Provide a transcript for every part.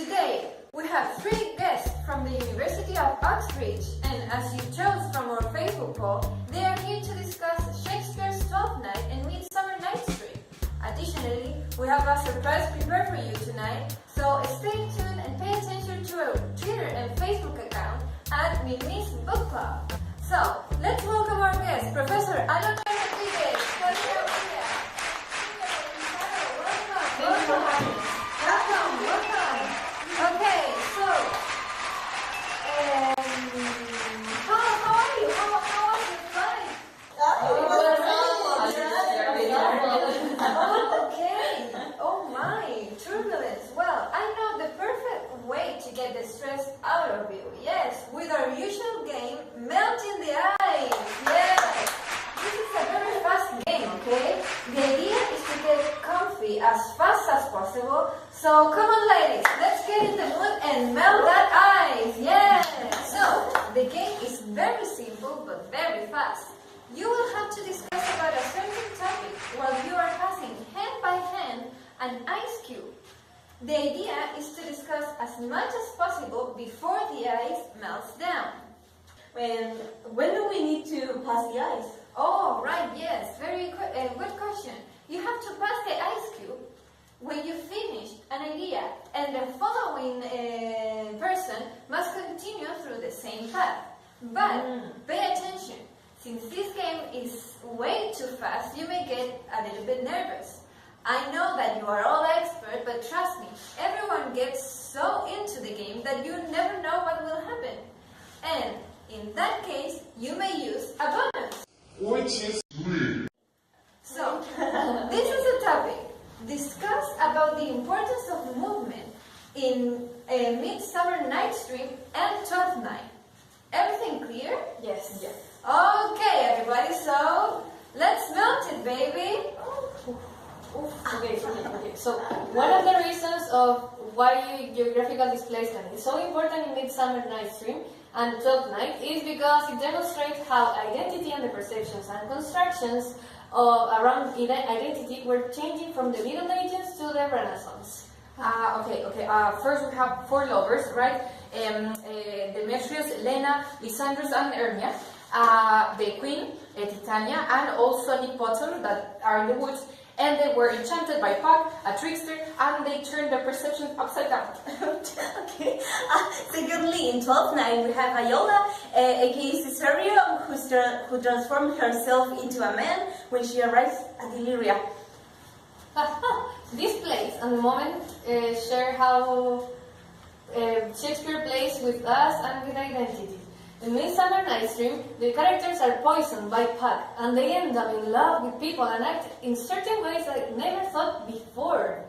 Today, we have 3 guests from the University of Oxbridge, and as you chose from our Facebook poll, they are here to discuss Shakespeare's Twelfth Night and Midsummer Night's Dream. Additionally, we have a surprise prepared for you tonight, so stay tuned and pay attention to our Twitter and Facebook account at Mimí's Book Club. So, let's welcome our guest, Professor Alondra Rodríguez. Javiera Urrea. Welcome. Okay, so, how are you? How was your flight? Okay. Oh my, turbulence. Well, I know the perfect way to get the stress out of you. Yes, with our usual game, Melting the Ice. Yes. This is a very fast game, okay? The idea is to get comfy as fast as possible. So come on, ladies, let's get in the mood and melt that ice. Yes. So the game is very simple but very fast. You will have to discuss about a certain topic while you are passing hand by hand an ice cube. The idea is to discuss as much as possible before the ice melts down. When do we need to pass the ice? Oh, right, yes. Very good question. You have to pass the ice cube when you finish an idea, and the following person must continue through the same path. But pay attention. Since this game is way too fast, you may get a little bit nervous. I know that you are all experts, but trust me, everyone gets so into the game that you never know what will happen. And in that case, you may use a bonus. Which is weird. So, this is the topic. Discuss about the importance of movement in a Midsummer Night's Dream and Twelfth Night. Everything clear? Yes. Okay, everybody, so let's melt it, baby. Okay. So one of the reasons of why geographical displacement is so important in Midsummer Night's Dream and Twelfth Night is because it demonstrates how identity and the perceptions and constructions around identity were changing from the Middle Ages to the Renaissance. First we have 4 lovers, right? Demetrius, Lena, Lysandrus, and Hermia. The queen, Titania, and also Nick Potter that are in the woods. And they were enchanted by Puck, a trickster, and they turned their perception upside down. Okay. Secondly, in 12th Night, we have Viola, aka Caesarea, who transformed herself into a man when she arrives at Illyria. This place and the moment share how Shakespeare plays with us and with identity. In Midsummer Night's Dream, the characters are poisoned by Puck, and they end up in love with people and act in certain ways I never thought before.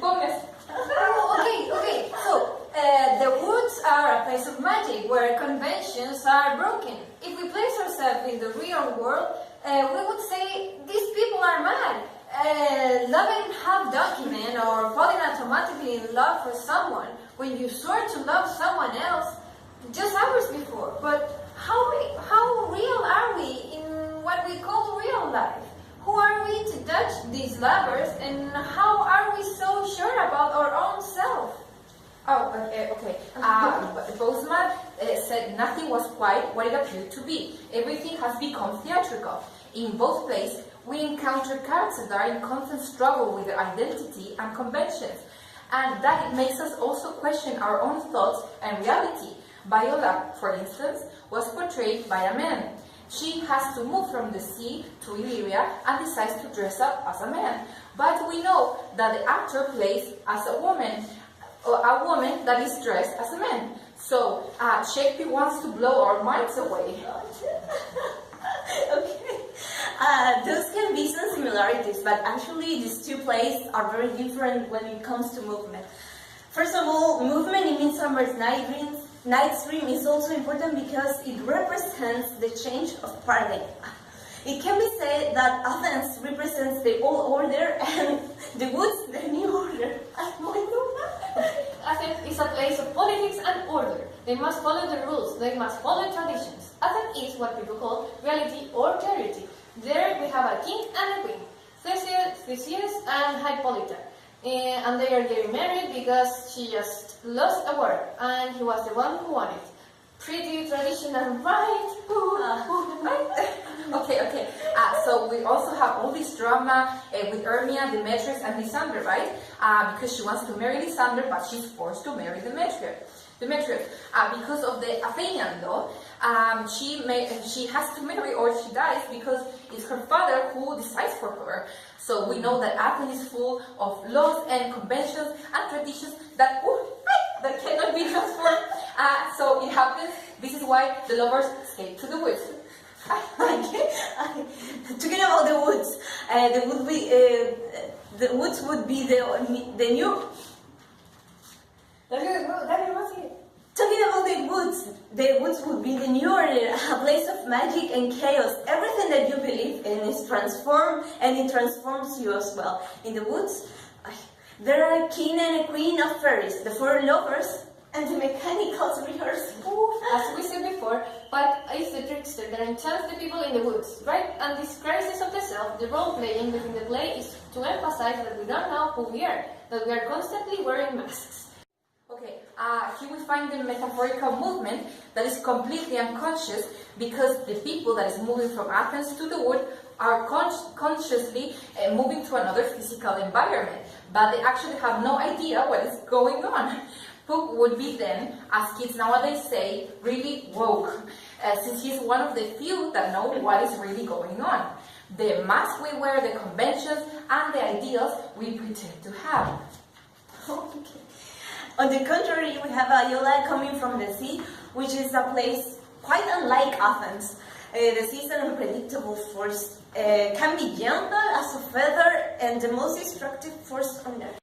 Bonus. Okay. So, the woods are a place of magic where conventions are broken. If we place ourselves in the real world, we would say these people are mad. Loving half-donkey men or falling automatically in love for someone when you swore to love someone else just hours before. But how real are we in what we call real life? Who are we to judge these lovers, and how are we so sure about our own self? Bosman said nothing was quite what it appeared to be. Everything has become theatrical. In both plays, we encounter characters that are in constant struggle with their identity and conventions, and that it makes us also question our own thoughts and reality. Viola, for instance, was portrayed by a man. She has to move from the sea to Illyria and decides to dress up as a man. But we know that the actor plays as a woman that is dressed as a man. So Shakespeare wants to blow our minds away. Okay. Those can be some similarities, but actually these 2 plays are very different when it comes to movement. First of all, movement in Midsummer Night's Dream is also important because it represents the change of paradigm. It can be said that Athens represents the old order and the woods the new order. Athens is a place of politics and order. They must follow the rules, they must follow traditions. Athens is what people call reality or clarity. There we have a king and a queen, Theseus and Hippolyta. And they are getting married because she just lost a war and he was the one who won it. Pretty traditional, right? Right? Okay. So we also have all this drama with Hermia, Demetrius, and Lysander, right? Because she wants to marry Lysander, but she's forced to marry Demetrius. Because of the Athenian law, she has to marry or she dies because it's her father who decides for her. So we know that Athens is full of laws and conventions and traditions that cannot be transformed. So it happens. This is why the lovers escape to the woods. Talking about the woods, the woods would be the new. Talking about the woods would be the new order, a place of magic and chaos. Everything that you believe in is transformed, and it transforms you as well. In the woods, there are a king and a queen of fairies, the four lovers, and the mechanicals rehearse. As we said before, but it's the trickster that enchants the people in the woods, right? And this crisis of the self, the role-playing within the play, is to emphasize that we don't know who we are, that we are constantly wearing masks. Okay, here we find the metaphorical movement that is completely unconscious because the people that is moving from Athens to the wood are consciously moving to another physical environment, but they actually have no idea what is going on. Puck would be then, as kids nowadays say, really woke, since he's one of the few that know what is really going on. The mask we wear, the conventions, and the ideals we pretend to have. Okay. On the contrary, we have Iola coming from the sea, which is a place quite unlike Athens. The sea is an unpredictable force, can be gentle as a feather, and the most destructive force on earth.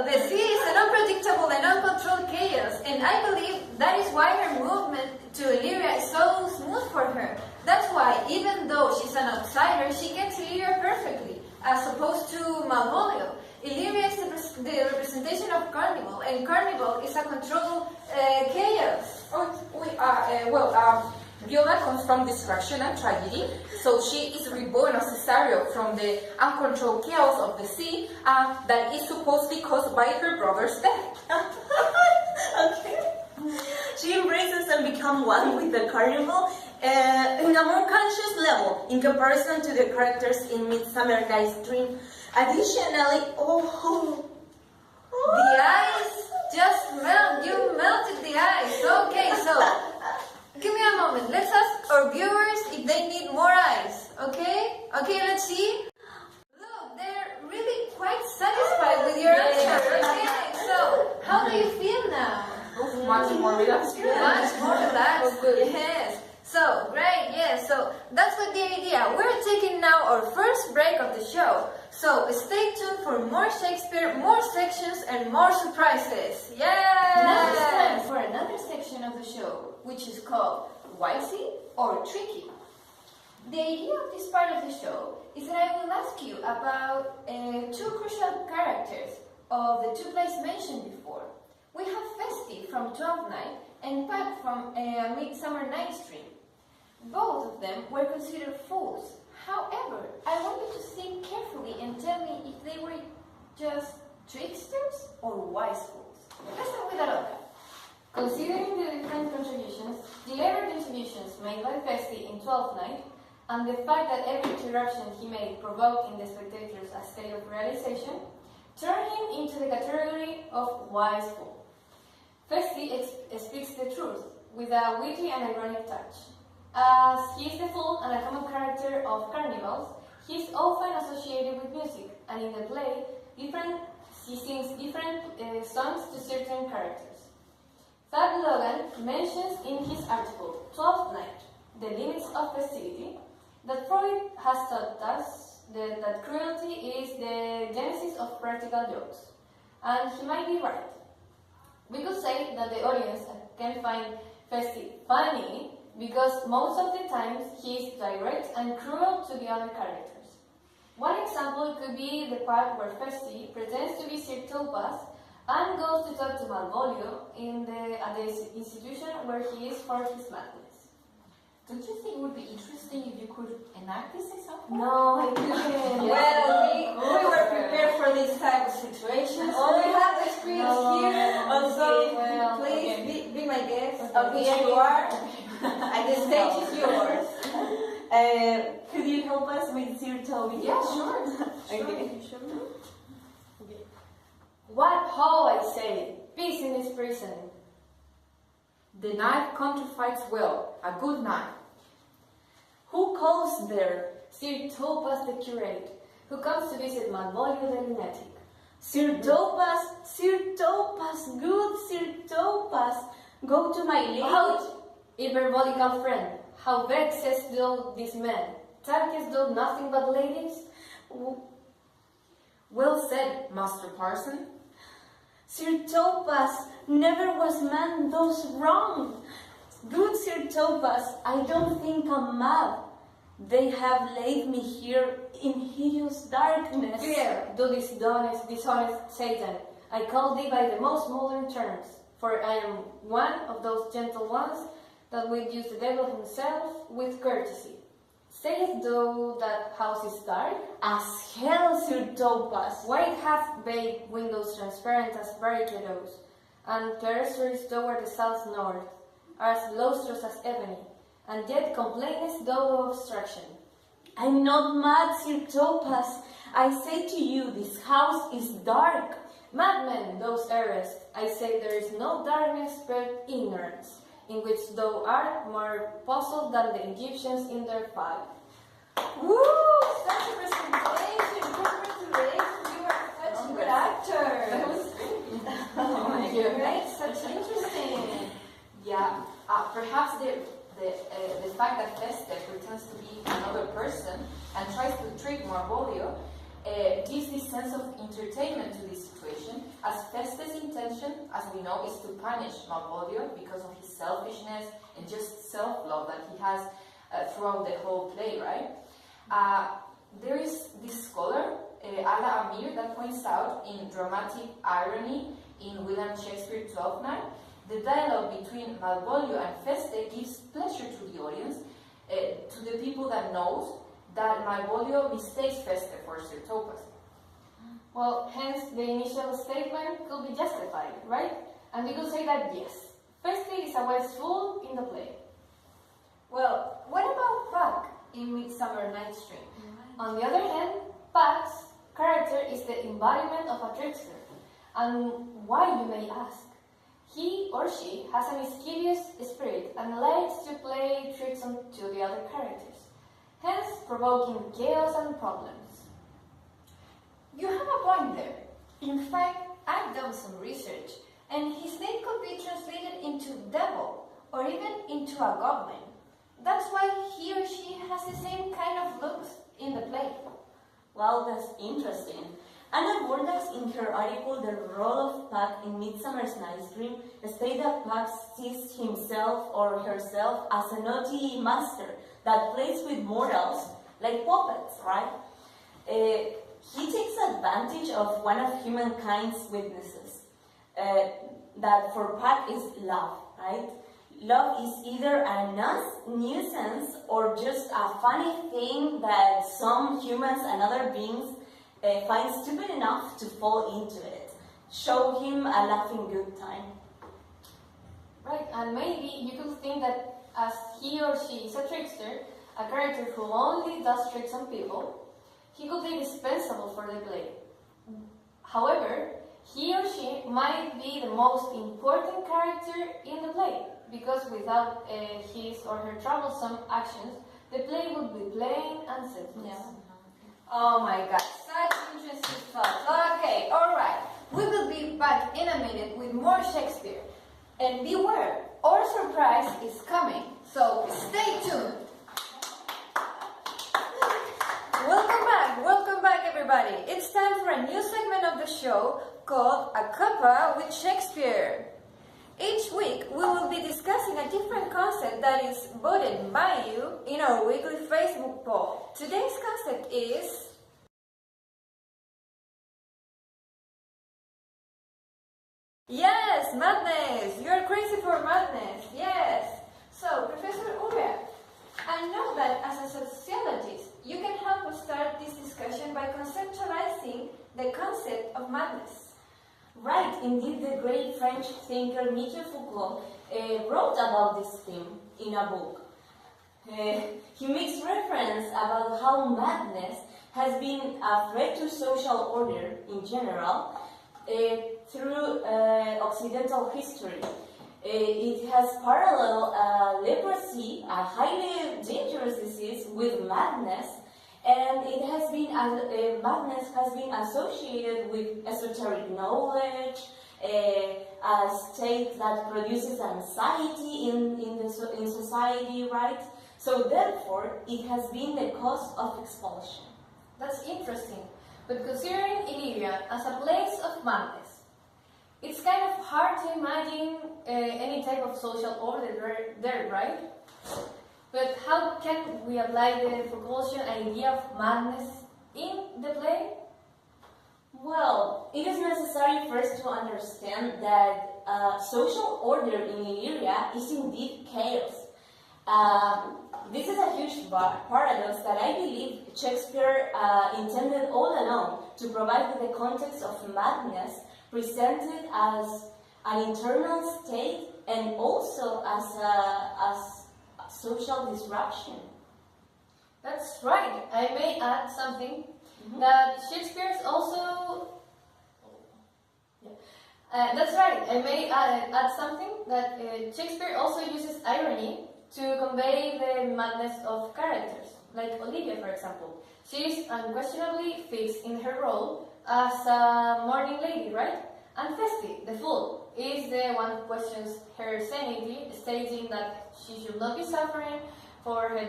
The sea is an unpredictable and uncontrolled chaos, and I believe that is why her movement to Illyria is so smooth for her. That's why, even though she's an outsider, she gets Illyria perfectly, as opposed to Malvolio. Illyria is the representation of Carnival, and Carnival is a controlled chaos. Viola comes from destruction and tragedy, so she is reborn as Cesario from the uncontrolled chaos of the sea that is supposedly caused by her brother's death. Okay. She embraces and becomes one with the carnival in a more conscious level in comparison to the characters in Midsummer Night's Dream. Additionally, The ice just melt. You melted the ice. Okay, so give me a moment. Let's ask our viewers if they need more ice. Okay, let's see. Look, they're really quite satisfied with your answer. Okay, so how do you feel now? Much more relaxed. Much more relaxed. Yes. So, great, yes. So, that's what the idea. We're taking now our first break of the show. So, stay tuned for more Shakespeare, more sections, and more surprises. Yay! Now it's time for another section of the show, which is called Wisey or Tricky. The idea of this part of the show is that I will ask you about two crucial characters of the two plays mentioned before. We have Festi from 12th Night and Pat from Midsummer Night's Dream. Both of them were considered fools. However, I want you to think carefully and tell me if they were just tricksters or wise fools. Let's start with Alondra. Considering the different contributions, the later contributions made by Festi in 12th Night, and the fact that every interruption he made provoked in the spectators a state of realization, turn him into the category of wise fool. Festi speaks the truth with a witty and ironic touch. As he is the fool and a common character of carnivals, he is often associated with music, and in the play, he sings different songs to certain characters. Thad Logan mentions in his article, 12th Night, The Limits of Festivity, that Freud has taught us that cruelty is the genesis of practical jokes, and he might be right. We could say that the audience can find Festi funny because most of the times he is direct and cruel to the other characters. One example could be the part where Festi pretends to be Sir Topaz and goes to talk to Malvolio at the institution where he is for his madness. Don't you think it would be interesting if you could enact this example? No, I didn't. Well, we were prepared for this type of situations. Oh, we have the screens here. Also, well, please be my guest. Okay, Here you are. And the stage is yours. Could you help us with Sir Toby? Yeah, sure. Okay. What ho, I say, peace in this prison. The knife counterfeits well, a good knife. Who calls there? Sir Topas the curate, who comes to visit Malvolio the lunatic. Sir Topas, good Sir Topas, go to my lady. Out, hyperbolical friend, how vexest thou this man? Talkest thou nothing but ladies? Well said, Master Parson. Sir Topas, never was man thus wrong. Good Sir Topas, I don't think I'm mad. They have laid me here in hideous darkness. Fear, thou this dishonest Satan, I call thee by the most modern terms, for I am one of those gentle ones that will use the devil himself with courtesy. Sayest thou that house is dark? As hell, Sir Topas. Why it hath bay windows transparent as barricadoes, and terraces toward the south north, are as lustrous as ebony, and yet complainest thou of obstruction. I'm not mad, Sir Topas. I say to you, this house is dark. Madman, those errest, I say there is no darkness but ignorance, in which thou art more puzzled than the Egyptians in their fire. Woo! Such a presentation. Congratulations. You are such a good actor. Oh my Right? Such interesting. Yeah, perhaps the fact that Feste pretends to be another person and tries to trick Malvolio gives this sense of entertainment to this situation, as Feste's intention, as we know, is to punish Malvolio because of his selfishness and just self-love that he has throughout the whole play, right? There is this scholar, Ala Amir, that points out in dramatic irony in William Shakespeare 12:9, the dialogue between Malvolio and Feste gives pleasure to the audience, to the people that knows that Malvolio mistakes Feste for Sir Topas. Well, hence the initial statement could be justified, right? And we could say that yes, Feste is a wise fool in the play. Well, what about Puck in Midsummer Night's Dream? On the other hand, Puck's character is the embodiment of a trickster. And why, you may ask? He or she has a mischievous spirit and likes to play tricks on to the other characters, hence provoking chaos and problems. You have a point there. In fact, I've done some research, and his name could be translated into devil, or even into a goblin. That's why he or she has the same kind of looks in the play. Well, that's interesting. Anna Bordas, in her article, The Role of Puck in Midsummer's Night's Dream, states that Puck sees himself or herself as a naughty master that plays with mortals, like puppets, right? He takes advantage of one of humankind's weaknesses, that for Puck is love, right? Love is either a nuisance or just a funny thing that some humans and other beings find stupid enough to fall into it. Show him a laughing good time. Right, and maybe you could think that as he or she is a trickster, a character who only does tricks on people, he could be dispensable for the play. However, he or she might be the most important character in the play, because without his or her troublesome actions, the play would be plain and senseless. Yeah. Oh my God, such interesting thoughts. Okay, alright. We will be back in a minute with more Shakespeare. And beware, our surprise is coming, so stay tuned. Welcome back everybody. It's time for a new segment of the show called A Cuppa with Shakespeare. Each week we will be discussing a different concept that is voted by you in our weekly Facebook poll. Today's concept is yes, madness. You're crazy for madness. Yes. So, Professor Urrea, the concept of madness. Right, indeed, the great French thinker Michel Foucault wrote about this theme in a book. He makes reference about how madness has been a threat to social order in general through Occidental history. It has parallel leprosy, a highly dangerous disease, with madness, and it has been madness has been associated with esoteric knowledge, a state that produces anxiety in society, right? So therefore, it has been the cause of expulsion. That's interesting. But considering Illyria as a place of madness, it's kind of hard to imagine any type of social order there, right? But how can we apply the Foucaultian idea of madness in the play? Well, it is necessary first to understand that social order in Illyria is indeed chaos. This is a huge paradox that I believe Shakespeare intended all along to provide with the context of madness presented as an internal state and also as social disruption. That's right. I may add something that Shakespeare's also. That's right. I may add something that Shakespeare also uses irony to convey the madness of characters, like Olivia, for example. She is unquestionably fixed in her role as a mourning lady, right? And Festi, the fool, is the one who questions her sanity, stating that she should not be suffering for her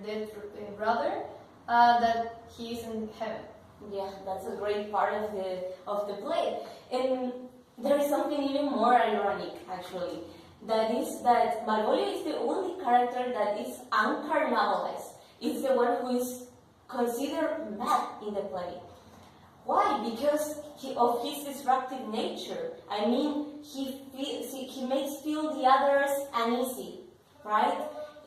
dead brother, that he is in heaven. Yeah, that's a great part of the play. And there is something even more ironic, actually. That is that Malvolio is the only character that is uncarnavalized. It's the one who is considered mad in the play. Why? Because of his disruptive nature. I mean, he makes feel the others uneasy, right?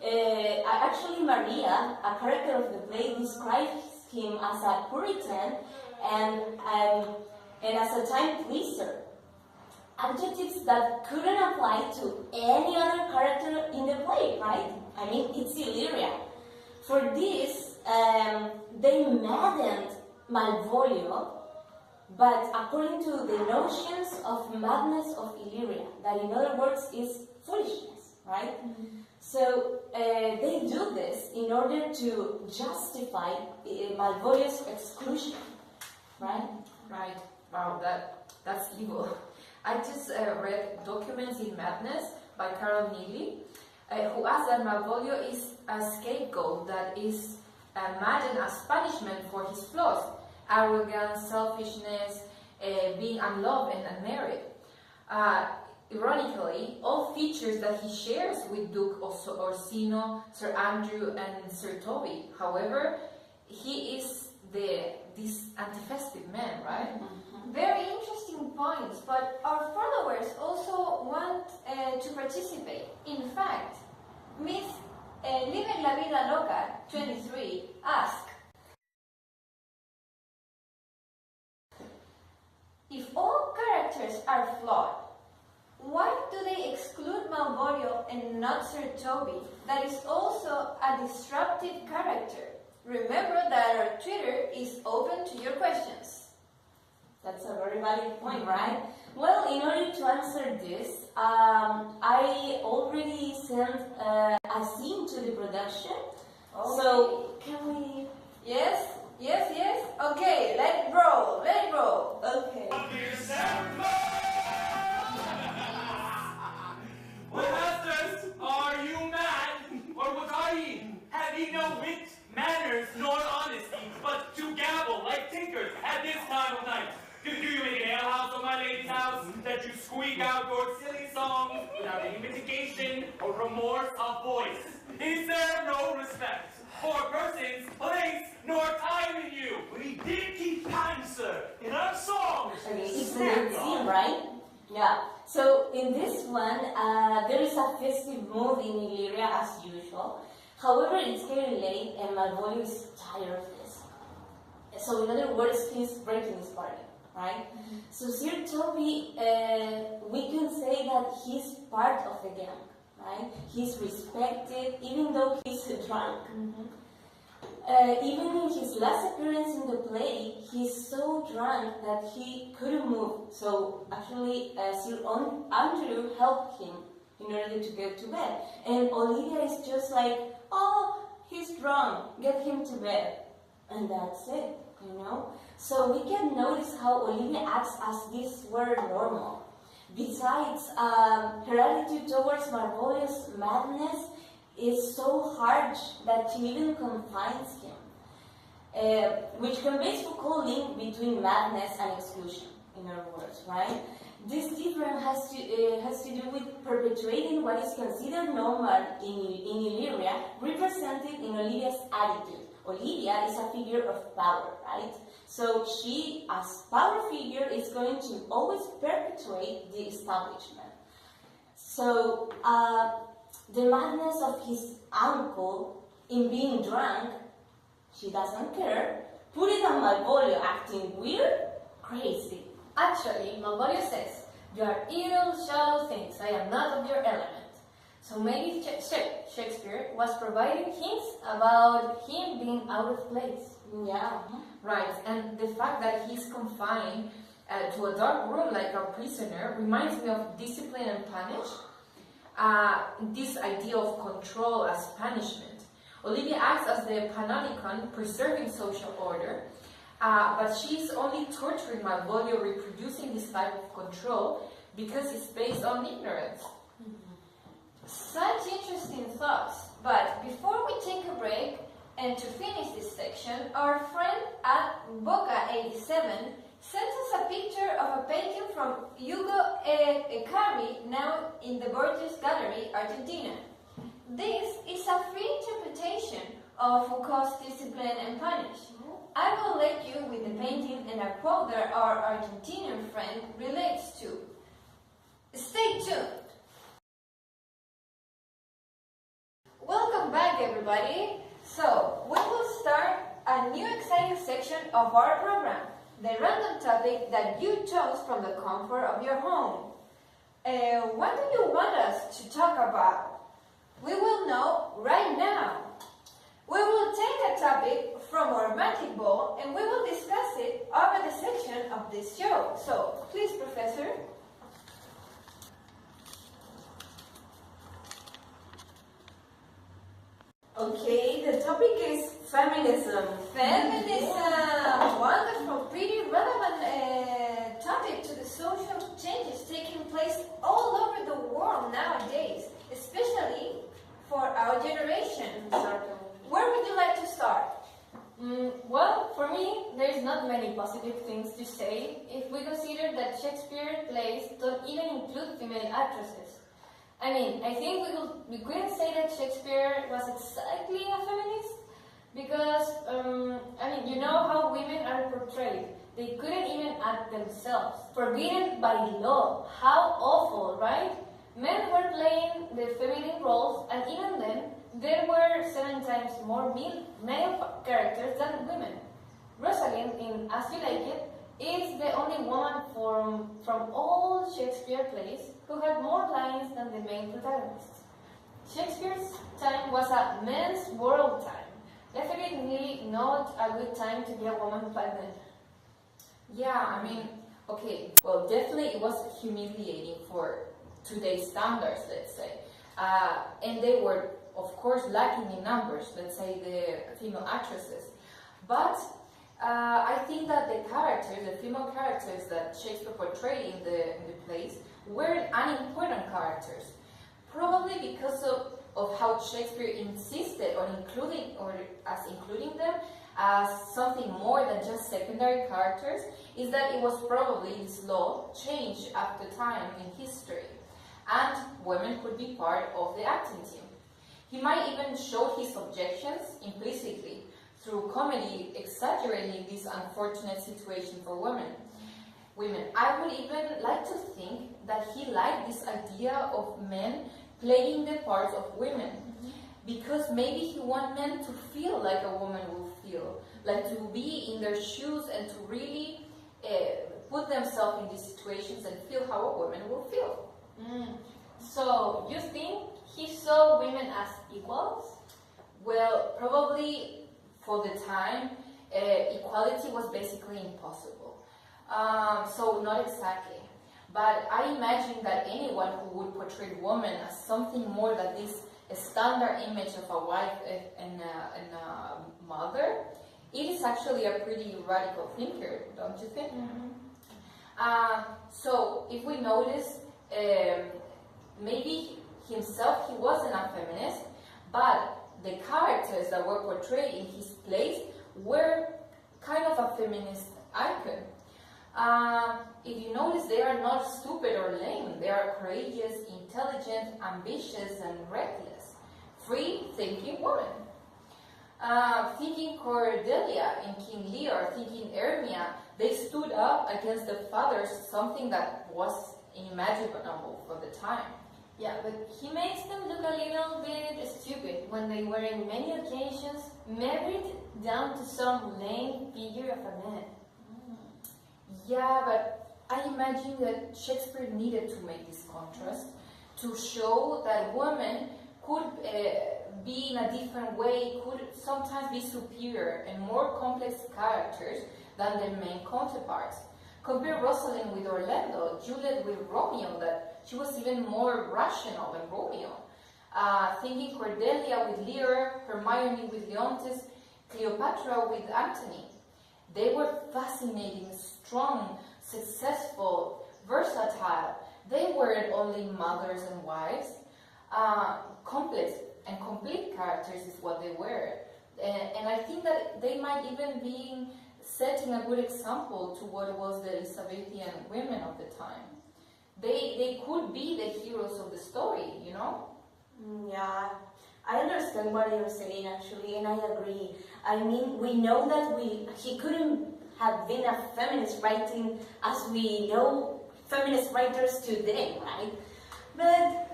Actually, Maria, a character of the play, describes him as a Puritan and as a time pleaser. Adjectives that couldn't apply to any other character in the play, right? I mean, it's Illyria. For this, they maddened Malvolio, but according to the notions of madness of Illyria, that in other words is foolishness, right? So they do this in order to justify Malvolio's exclusion, right? Right. Wow, that's evil. I just read Documents in Madness by Carol Neely, who asks that Malvolio is a scapegoat that is maddened as punishment for his flaws, arrogance, selfishness, being unloved and unmarried. Ironically, all features that he shares with Duke Orsino, Sir Andrew, and Sir Toby. However, he is this anti-festive man, right? Very interesting points, but our followers also want to participate. In fact, Miss Living La Vida Loca 23 asked, if all characters are flawed, why do they exclude Malvolio and not Sir Toby, that is also a disruptive character? Remember that our Twitter is open to your questions. That's a very valid point, right? Well, in order to answer this, I already sent a scene to the production. Okay. So, can we... Yes? Okay, let it roll. Okay. Well, masters, are you mad? Or was I? Have ye no wit, manners, nor honesty, but to gabble like tinkers at this time of night? Do you make an alehouse of my lady's house, that you squeak out your silly songs without any mitigation or remorse of voice? Is there no respect for persons, place, nor time in you? We did keep time, sir, in our songs. Okay, it's the next scene, right? Yeah. So, in this one, there is a festive mood in Illyria as usual. However, it's getting late and Malvolio is tired of this. So in other words, he's breaking his bargain, right? So Sir Toby, we can say that he's part of the gang, right? He's respected, even though he's drunk. Even in his last appearance in the play, he's so drunk that he couldn't move. So actually, Sir Andrew helped him in order to get to bed. And Olivia is just like, oh, he's drunk, get him to bed. And that's it, you know? So we can notice how Olivia acts as this were normal. Besides, her attitude towards Malvolio's madness is so harsh that she even confines him, which conveys Foucault's link between madness and exclusion, in other words, right? This difference has to do with perpetuating what is considered normal in Illyria, represented in Olivia's attitude. Olivia is a figure of power, right? So she, as power figure, is going to always perpetuate the establishment. So the madness of his uncle in being drunk, she doesn't care. Put it on Malvolio acting weird, crazy. Actually, Malvolio says, "You are idle, shallow things. I am not of your element." So maybe Shakespeare was providing hints about him being out of place. Yeah. Right, and the fact that he's confined to a dark room like a prisoner reminds me of Discipline and Punish. This idea of control as punishment. Olivia acts as the Panonicon, preserving social order, but she's only torturing Malvolio, reproducing this type of control because it's based on ignorance. Such interesting thoughts. But before we take a break, and to finish this section, our friend at Boca87 sent us a picture of a painting from Hugo Ecari, now in the Borges Gallery, Argentina. This is a free interpretation of Foucault's Discipline and Punish. I will let you with the painting and a quote that our Argentinian friend relates to. Stay tuned. Welcome back, everybody. So, we will start a new exciting section of our program, the random topic that you chose from the comfort of your home. What do you want us to talk about? We will know right now. We will take a topic from our magic ball and we will discuss it over the section of this show. So, please, Professor. Okay, the topic is feminism. Feminism! Wonderful, pretty relevant topic to the social changes taking place all over the world nowadays, especially for our generation. Where would you like to start? Well, for me, there's not many positive things to say if we consider that Shakespeare plays don't even include female actresses. I mean, I think we couldn't say that Shakespeare was exactly a feminist because, you know how women are portrayed. They couldn't even act themselves. Forbidden by law. How awful, right? Men were playing the feminine roles, and even then, there were 7 times more male characters than women. Rosalind in As You Like It is the only woman from all Shakespeare plays who had more lines than the main protagonists. Shakespeare's time was a men's world time. Definitely not a good time to be a woman back then. Yeah, I mean, okay, well, definitely it was humiliating for today's standards, let's say. And they were, of course, lacking in numbers, let's say the female actresses. But I think that the female characters that Shakespeare portrayed in the plays were unimportant characters. Probably because of how Shakespeare insisted on including them as something more than just secondary characters, is that it was probably this law changed after time in history, and women could be part of the acting team. He might even show his objections implicitly through comedy, exaggerating this unfortunate situation for women. I would even like to think that he liked this idea of men playing the parts of women. because maybe he wanted men to feel like a woman will feel, like to be in their shoes and to really put themselves in these situations and feel how a woman will feel. So you think he saw women as equals? Well, probably for the time, equality was basically impossible. So not exactly. But I imagine that anyone who would portray woman as something more than this standard image of a wife and a mother, it is actually a pretty radical thinker, don't you think? So if we notice, maybe himself, he wasn't a feminist, but the characters that were portrayed in his plays were kind of a feminist icon. If you notice, they are not stupid or lame. They are courageous, intelligent, ambitious, and reckless. Free-thinking women. Thinking Cordelia in King Lear, thinking Hermia, they stood up against the fathers, something that was unimaginable for the time. Yeah, but he makes them look a little bit stupid when they were in many occasions married down to some lame figure of a man. Yeah, but I imagine that Shakespeare needed to make this contrast to show that women could be in a different way, could sometimes be superior and more complex characters than their main counterparts. Compare Rosalind with Orlando, Juliet with Romeo, that she was even more rational than Romeo. Thinking Cordelia with Lear, Hermione with Leontes, Cleopatra with Antony. They were fascinating, strong, successful, versatile. They weren't only mothers and wives. Complex and complete characters is what they were. And I think that they might even be setting a good example to what was the Elizabethan women of the time. They could be the heroes of the story, you know? Yeah, I understand what you're saying actually, and I agree. I mean, we know that he couldn't have been a feminist writing as we know feminist writers today, right? But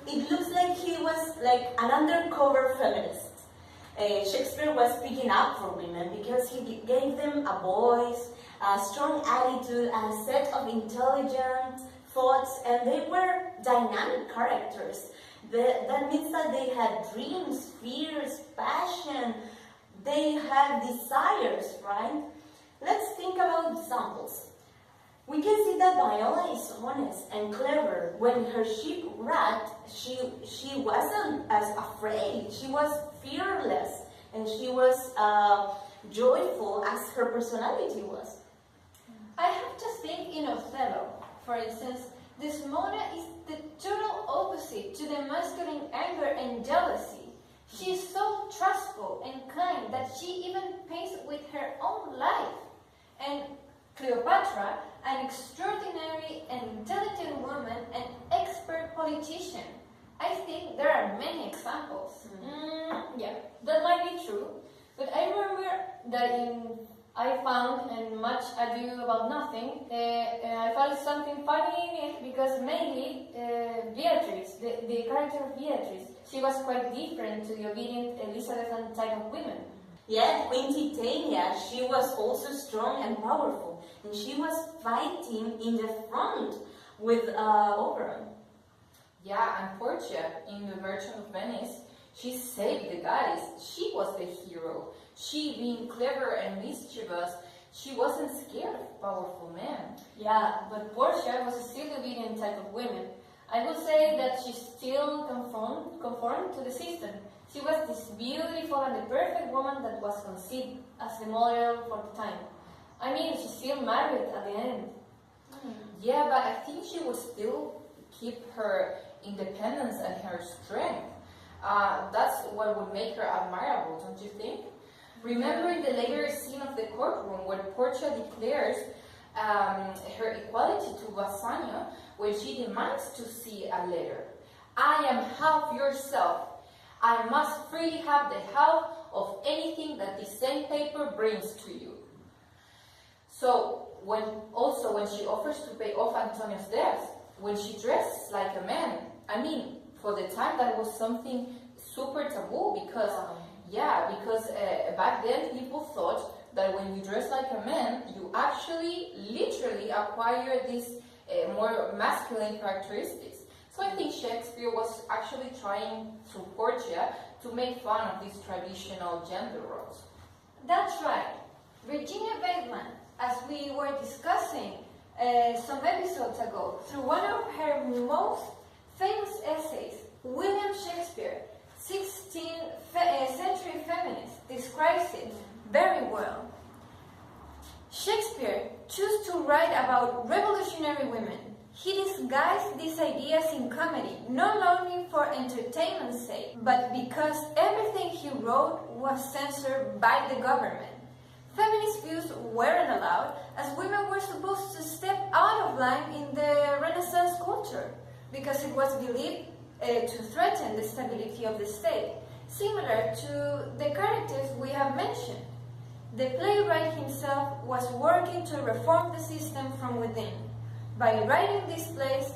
it looks like he was like an undercover feminist. Shakespeare was speaking up for women because he gave them a voice, a strong attitude, and a set of intelligent thoughts, and they were dynamic characters. That means that they had dreams, fears, passion, they had desires, right? Let's think about examples. We can see that Viola is honest and clever. When her ship wrecked, she wasn't as afraid. She was fearless, and she was joyful as her personality was. I have to think in Othello. For instance, Desdemona is the total opposite to the masculine anger and jealousy. She is so trustful and kind that she even pays with her own life. And Cleopatra, an extraordinary and intelligent woman, an expert politician. I think there are many examples. Yeah, that might be true. But I remember that I found in Much Ado About Nothing, I found something funny in it because mainly Beatrice, the character of Beatrice, she was quite different to the obedient Elizabethan type of women. Yet Queen Titania, she was also strong and powerful, and she was fighting in the front with Oberon. Yeah, and Portia in The Merchant of Venice, she saved the goddess. She was the hero. She, being clever and mischievous, she wasn't scared of powerful men. Yeah, but Portia was still the obedient type of women. I would say that she still conformed to the system. She was this beautiful and the perfect woman that was conceived as the model for the time. I mean, she still married at the end. Yeah, but I think she would still keep her independence and her strength. That's what would make her admirable, don't you think? Remember in the later scene of the courtroom where Portia declares her equality to Bassanio when she demands to see a letter. I am half yourself. I must freely have the half of anything that the same paper brings to you. So, when she offers to pay off Antonio's debt, when she dresses like a man, I mean, for the time that was something super taboo. because back then people thought that when you dress like a man, you actually literally acquire these more masculine characteristics. So I think Shakespeare was actually trying through Portia to make fun of these traditional gender roles. That's right. Virginia Bateman, as we were discussing some episodes ago, through one of her most famous essays, William Shakespeare, 16th century feminist, describes it very well. Shakespeare chose to write about revolutionary women. He disguised these ideas in comedy, not only for entertainment's sake, but because everything he wrote was censored by the government. Feminist views weren't allowed, as women were supposed to step out of line in the Renaissance culture, because it was believed to threaten the stability of the state, similar to the characters we have mentioned. The playwright himself was working to reform the system from within. By writing these plays,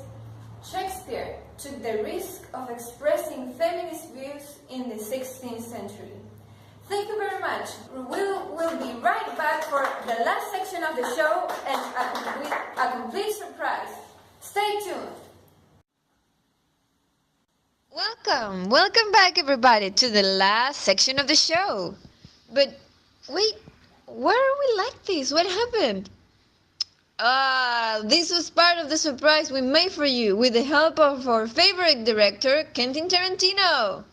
Shakespeare took the risk of expressing feminist views in the 16th century. Thank you very much. We'll be right back for the last section of the show and with a complete surprise. Stay tuned. Welcome back everybody to the last section of the show. But wait, why are we like this? What happened? This was part of the surprise we made for you with the help of our favorite director, Quentin Tarantino.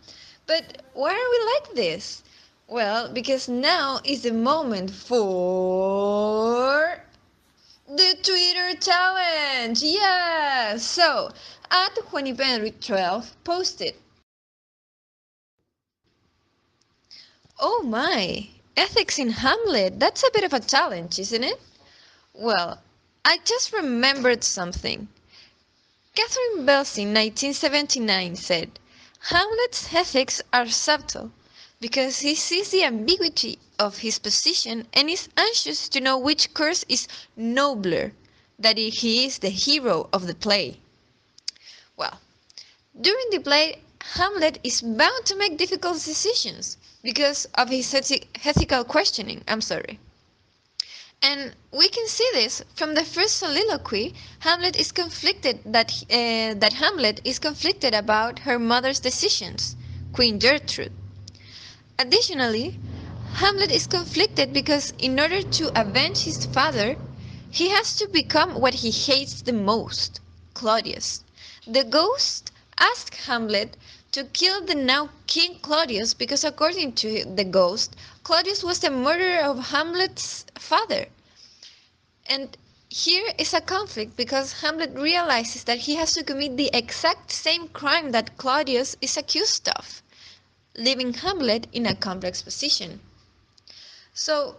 But why are we like this? Well, because now is the moment for the Twitter challenge. Yeah, so at JuanipenRy12 posted, "Oh my, ethics in Hamlet, that's a bit of a challenge, isn't it?" Well, I just remembered something. Catherine Bell's in 1979 said, "Hamlet's ethics are subtle because he sees the ambiguity of his position and is anxious to know which course is nobler, that he is the hero of the play." Well, during the play, Hamlet is bound to make difficult decisions because of his ethical questioning. And we can see this from the first soliloquy. Hamlet is conflicted that Hamlet is conflicted about her mother's decisions, Queen Gertrude. Additionally, Hamlet is conflicted because in order to avenge his father, he has to become what he hates the most, Claudius. The ghost asked Hamlet to kill the now King Claudius because according to the ghost, Claudius was the murderer of Hamlet's father. And here is a conflict because Hamlet realizes that he has to commit the exact same crime that Claudius is accused of, leaving Hamlet in a complex position. So,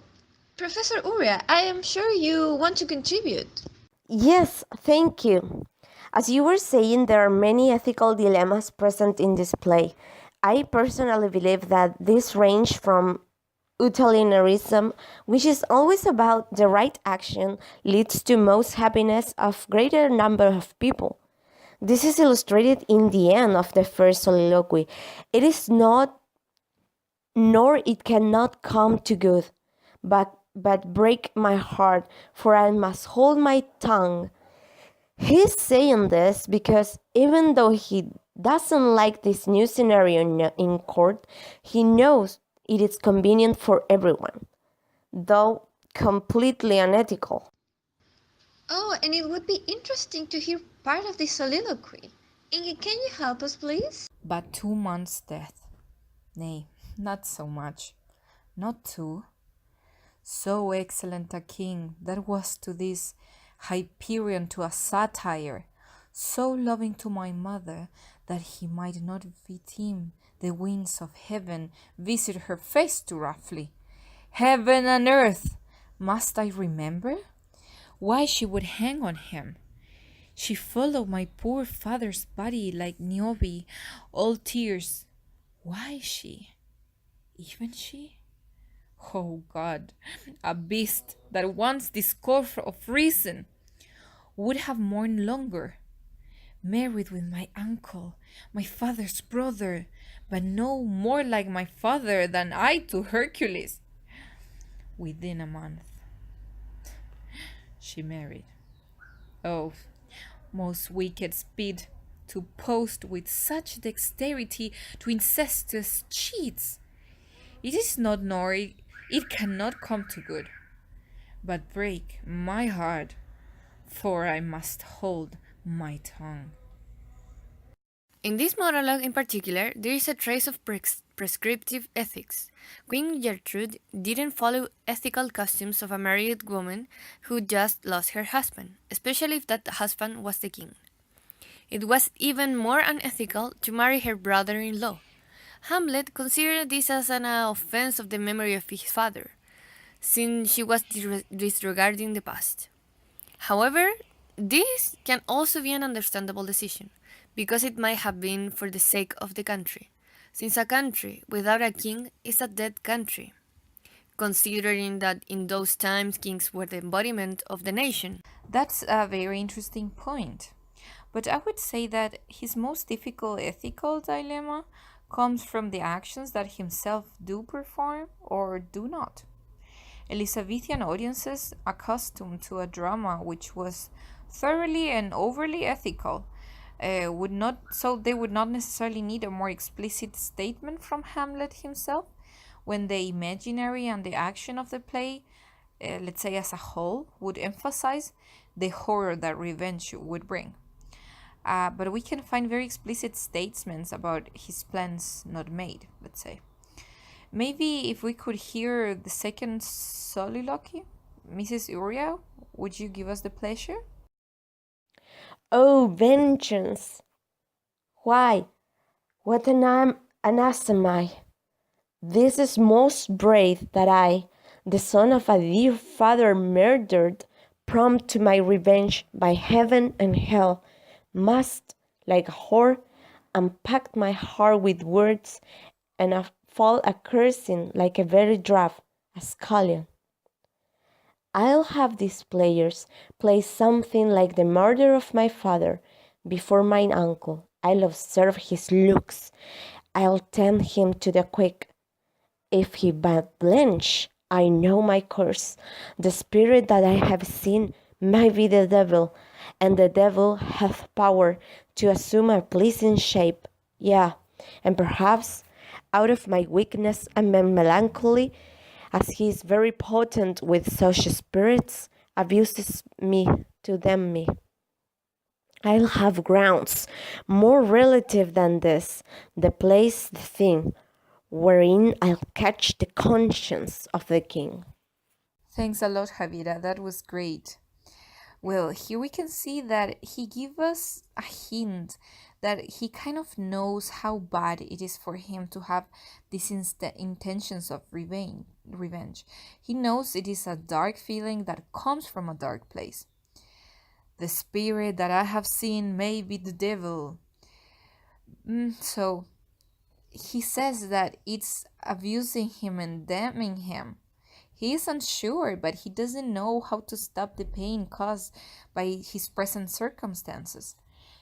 Professor Urrea, I am sure you want to contribute. Yes, thank you. As you were saying, there are many ethical dilemmas present in this play. I personally believe that these range from utilitarianism, which is always about the right action, leads to most happiness of greater number of people. This is illustrated in the end of the first soliloquy. It is not, nor it cannot come to good, but break my heart, for I must hold my tongue. He's saying this because even though he doesn't like this new scenario in court, he knows it is convenient for everyone, though completely unethical. Oh, and it would be interesting to hear part of the soliloquy. Inge, can you help us, please? But 2 months' death. Nay, not so much. Not 2. So excellent a king that was to this Hyperion to a satire, so loving to my mother that he might not deem the winds of heaven visit her face too roughly. Heaven and earth, must I remember? Why she would hang on him. She followed my poor father's body like Niobe, all tears. Why she? Even she? Oh God, a beast that once discovered of reason would have mourned longer, married with my uncle, my father's brother, but no more like my father than I to Hercules. Within a month, she married. Oh, most wicked speed, to post with such dexterity to incestuous cheats. It is not nor it cannot come to good, but break my heart, for I must hold my tongue. In this monologue in particular, there is a trace of prescriptive ethics. Queen Gertrude didn't follow ethical customs of a married woman who just lost her husband, especially if that husband was the king. It was even more unethical to marry her brother-in-law. Hamlet considered this as an offense of the memory of his father, since she was disregarding the past. However, this can also be an understandable decision, because it might have been for the sake of the country, since a country without a king is a dead country, considering that in those times kings were the embodiment of the nation. That's a very interesting point. But I would say that his most difficult ethical dilemma comes from the actions that himself do perform or do not. Elizabethan audiences, accustomed to a drama which was thoroughly and overly ethical, they would not necessarily need a more explicit statement from Hamlet himself when the imaginary and the action of the play, let's say as a whole, would emphasize the horror that revenge would bring. But we can find very explicit statements about his plans not made, let's say. Maybe if we could hear the second soliloquy, Mrs. Urrea, would you give us the pleasure? Oh, vengeance! Why, what an anathema! This is most brave that I, the son of a dear father murdered, prompt to my revenge by heaven and hell, must, like a whore, unpack my heart with words, and fall a cursing like a very draft, a scullion. I'll have these players play something like the murder of my father before mine uncle. I'll observe his looks. I'll tend him to the quick. If he but blench, I know my curse. The spirit that I have seen might be the devil, and the devil hath power to assume a pleasing shape. Yeah, and perhaps out of my weakness and my melancholy, as he is very potent with such spirits, abuses me to damn me. I'll have grounds more relative than this, the place, the thing, wherein I'll catch the conscience of the king. Thanks a lot, Javiera. That was great. Well, here we can see that he gives us a hint that he kind of knows how bad it is for him to have these intentions of revenge. He knows it is a dark feeling that comes from a dark place. The spirit that I have seen may be the devil. So he says that it's abusing him and damning him. He is unsure, but he doesn't know how to stop the pain caused by his present circumstances.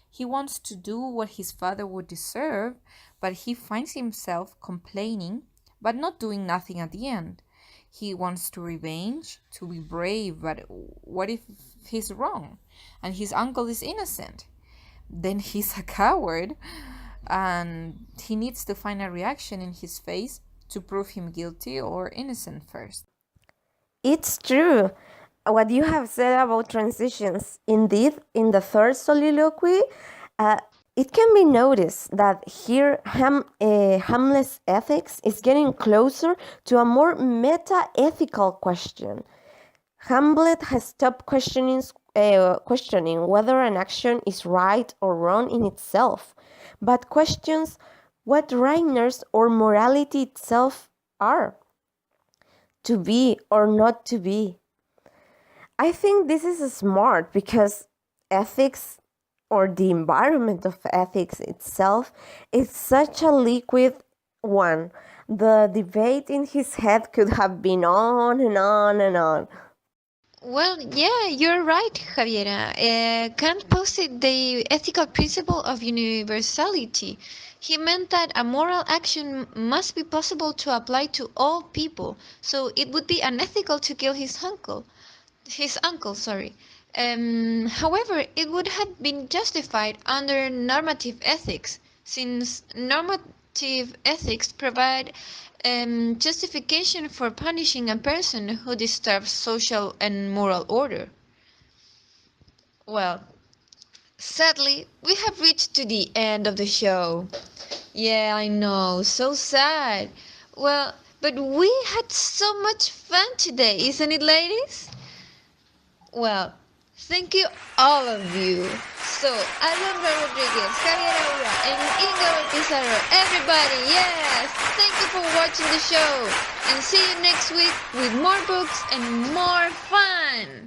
He wants to do what his father would deserve, but he finds himself complaining, but not doing nothing at the end. He wants to revenge, to be brave, but what if he's wrong and his uncle is innocent? Then he's a coward, and he needs to find a reaction in his face to prove him guilty or innocent first. It's true. What you have said about transitions. Indeed, in the third soliloquy, it can be noticed that here Hamlet's ethics is getting closer to a more meta-ethical question. Hamlet has stopped questioning whether an action is right or wrong in itself, but questions what rightness or morality itself are. To be or not to be. I think this is smart because ethics or the environment of ethics itself is such a liquid one. The debate in his head could have been on and on and on. Well, yeah, you're right, Javiera. Kant posted the ethical principle of universality. He meant that a moral action must be possible to apply to all people, so it would be unethical to kill his uncle. However, it would have been justified under normative ethics, since normative ethics provide justification for punishing a person who disturbs social and moral order. Well, sadly, we have reached to the end of the show. Yeah, I know, so sad. Well, but we had so much fun today, isn't it, ladies? Well, thank you all of you. So, Alondra Rodríguez, Javiera Urrea, and Inge Pizarro, everybody, yes! Thank you for watching the show, and see you next week with more books and more fun!